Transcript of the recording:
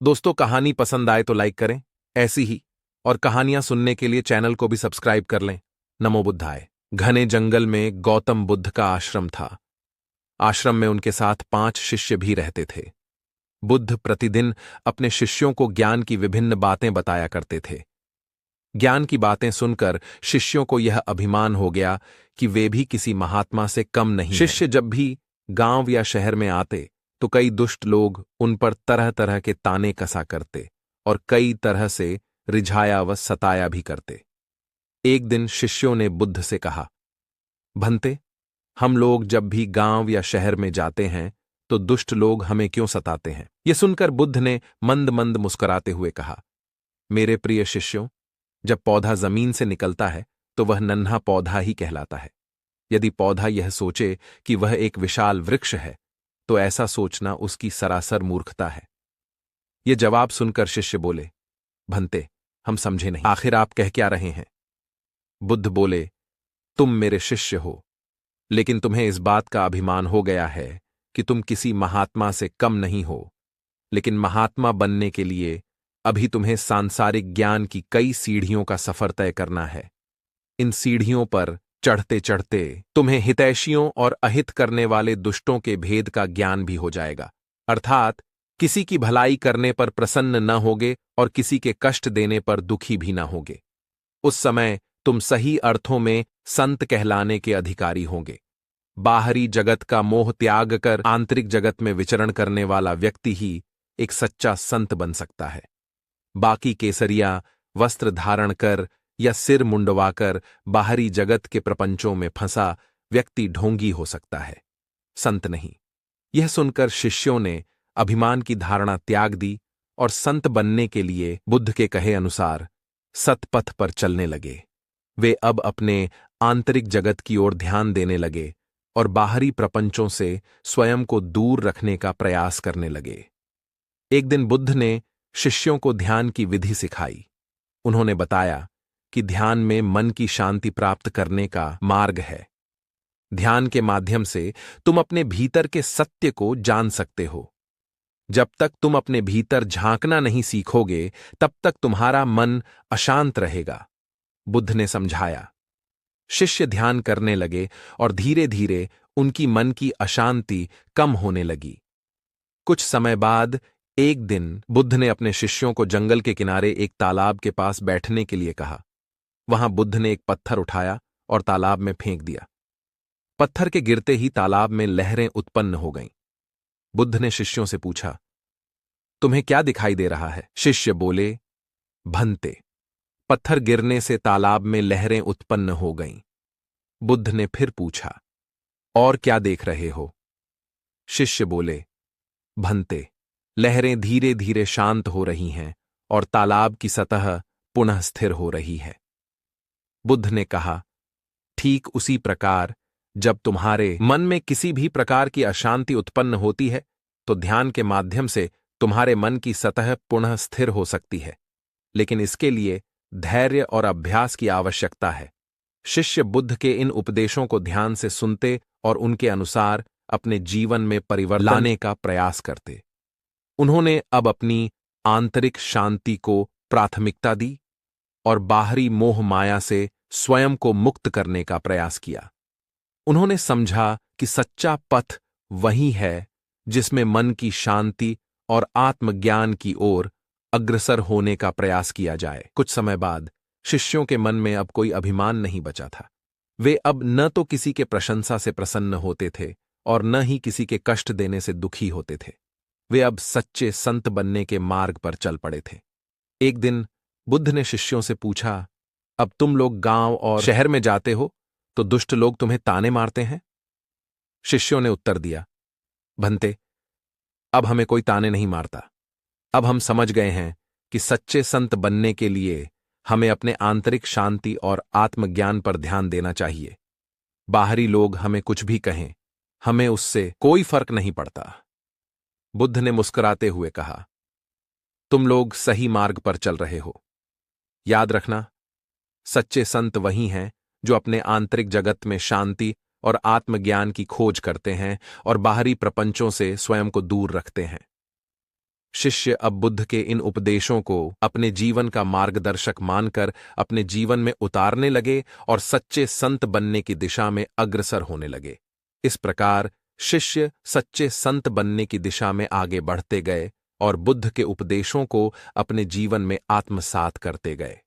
दोस्तों, कहानी पसंद आए तो लाइक करें। ऐसी ही और कहानियां सुनने के लिए चैनल को भी सब्सक्राइब कर लें। नमो बुद्धाय। घने जंगल में गौतम बुद्ध का आश्रम था। आश्रम में उनके साथ 5 शिष्य भी रहते थे। बुद्ध प्रतिदिन अपने शिष्यों को ज्ञान की विभिन्न बातें बताया करते थे। ज्ञान की बातें सुनकर शिष्यों को यह अभिमान हो गया कि वे भी किसी महात्मा से कम नहीं हैं। शिष्य जब भी गांव या शहर में आते तो कई दुष्ट लोग उन पर तरह तरह के ताने कसा करते और कई तरह से रिझाया व सताया भी करते। एक दिन शिष्यों ने बुद्ध से कहा, भंते, हम लोग जब भी गांव या शहर में जाते हैं तो दुष्ट लोग हमें क्यों सताते हैं? यह सुनकर बुद्ध ने मंद मंद मुस्कुराते हुए कहा, मेरे प्रिय शिष्यों, जब पौधा जमीन से निकलता है तो वह नन्हा पौधा ही कहलाता है। यदि पौधा यह सोचे कि वह एक विशाल वृक्ष है तो ऐसा सोचना उसकी सरासर मूर्खता है। यह जवाब सुनकर शिष्य बोले, भंते, हम समझे नहीं, आखिर आप कह क्या रहे हैं? बुद्ध बोले, तुम मेरे शिष्य हो, लेकिन तुम्हें इस बात का अभिमान हो गया है कि तुम किसी महात्मा से कम नहीं हो। लेकिन महात्मा बनने के लिए अभी तुम्हें सांसारिक ज्ञान की कई सीढ़ियों का सफर तय करना है। इन सीढ़ियों पर चढ़ते चढ़ते तुम्हें हितैषियों और अहित करने वाले दुष्टों के भेद का ज्ञान भी हो जाएगा। अर्थात किसी की भलाई करने पर प्रसन्न न होगे और किसी के कष्ट देने पर दुखी भी न होगे। उस समय तुम सही अर्थों में संत कहलाने के अधिकारी होंगे। बाहरी जगत का मोह त्याग कर आंतरिक जगत में विचरण करने वाला व्यक्ति ही एक सच्चा संत बन सकता है। बाकी केसरिया वस्त्र धारण कर या सिर मुंडवाकर बाहरी जगत के प्रपंचों में फंसा व्यक्ति ढोंगी हो सकता है, संत नहीं। यह सुनकर शिष्यों ने अभिमान की धारणा त्याग दी और संत बनने के लिए बुद्ध के कहे अनुसार सतपथ पर चलने लगे। वे अब अपने आंतरिक जगत की ओर ध्यान देने लगे और बाहरी प्रपंचों से स्वयं को दूर रखने का प्रयास करने लगे। एक दिन बुद्ध ने शिष्यों को ध्यान की विधि सिखाई। उन्होंने बताया कि ध्यान में मन की शांति प्राप्त करने का मार्ग है। ध्यान के माध्यम से तुम अपने भीतर के सत्य को जान सकते हो। जब तक तुम अपने भीतर झांकना नहीं सीखोगे, तब तक तुम्हारा मन अशांत रहेगा, बुद्ध ने समझाया। शिष्य ध्यान करने लगे और धीरे धीरे उनकी मन की अशांति कम होने लगी। कुछ समय बाद एक दिन बुद्ध ने अपने शिष्यों को जंगल के किनारे एक तालाब के पास बैठने के लिए कहा। वहां बुद्ध ने एक पत्थर उठाया और तालाब में फेंक दिया। पत्थर के गिरते ही तालाब में लहरें उत्पन्न हो गईं। बुद्ध ने शिष्यों से पूछा, तुम्हें क्या दिखाई दे रहा है? शिष्य बोले, भंते, पत्थर गिरने से तालाब में लहरें उत्पन्न हो गईं। बुद्ध ने फिर पूछा, और क्या देख रहे हो? शिष्य बोले, भंते, लहरें धीरे धीरे शांत हो रही हैं और तालाब की सतह पुनः स्थिर हो रही है। बुद्ध ने कहा, ठीक उसी प्रकार जब तुम्हारे मन में किसी भी प्रकार की अशांति उत्पन्न होती है तो ध्यान के माध्यम से तुम्हारे मन की सतह पुनः स्थिर हो सकती है, लेकिन इसके लिए धैर्य और अभ्यास की आवश्यकता है। शिष्य बुद्ध के इन उपदेशों को ध्यान से सुनते और उनके अनुसार अपने जीवन में परिवर्तन लाने का प्रयास करते। उन्होंने अब अपनी आंतरिक शांति को प्राथमिकता दी और बाहरी मोह माया से स्वयं को मुक्त करने का प्रयास किया। उन्होंने समझा कि सच्चा पथ वही है जिसमें मन की शांति और आत्मज्ञान की ओर अग्रसर होने का प्रयास किया जाए। कुछ समय बाद शिष्यों के मन में अब कोई अभिमान नहीं बचा था। वे अब न तो किसी के प्रशंसा से प्रसन्न होते थे और न ही किसी के कष्ट देने से दुखी होते थे। वे अब सच्चे संत बनने के मार्ग पर चल पड़े थे। एक दिन बुद्ध ने शिष्यों से पूछा, अब तुम लोग गांव और शहर में जाते हो तो दुष्ट लोग तुम्हें ताने मारते हैं? शिष्यों ने उत्तर दिया, भंते, अब हमें कोई ताने नहीं मारता। अब हम समझ गए हैं कि सच्चे संत बनने के लिए हमें अपने आंतरिक शांति और आत्मज्ञान पर ध्यान देना चाहिए। बाहरी लोग हमें कुछ भी कहें, हमें उससे कोई फर्क नहीं पड़ता। बुद्ध ने मुस्कुराते हुए कहा, तुम लोग सही मार्ग पर चल रहे हो। याद रखना, सच्चे संत वही हैं जो अपने आंतरिक जगत में शांति और आत्मज्ञान की खोज करते हैं और बाहरी प्रपंचों से स्वयं को दूर रखते हैं। शिष्य अब बुद्ध के इन उपदेशों को अपने जीवन का मार्गदर्शक मानकर अपने जीवन में उतारने लगे और सच्चे संत बनने की दिशा में अग्रसर होने लगे। इस प्रकार शिष्य सच्चे संत बनने की दिशा में आगे बढ़ते गए और बुद्ध के उपदेशों को अपने जीवन में आत्मसात करते गए।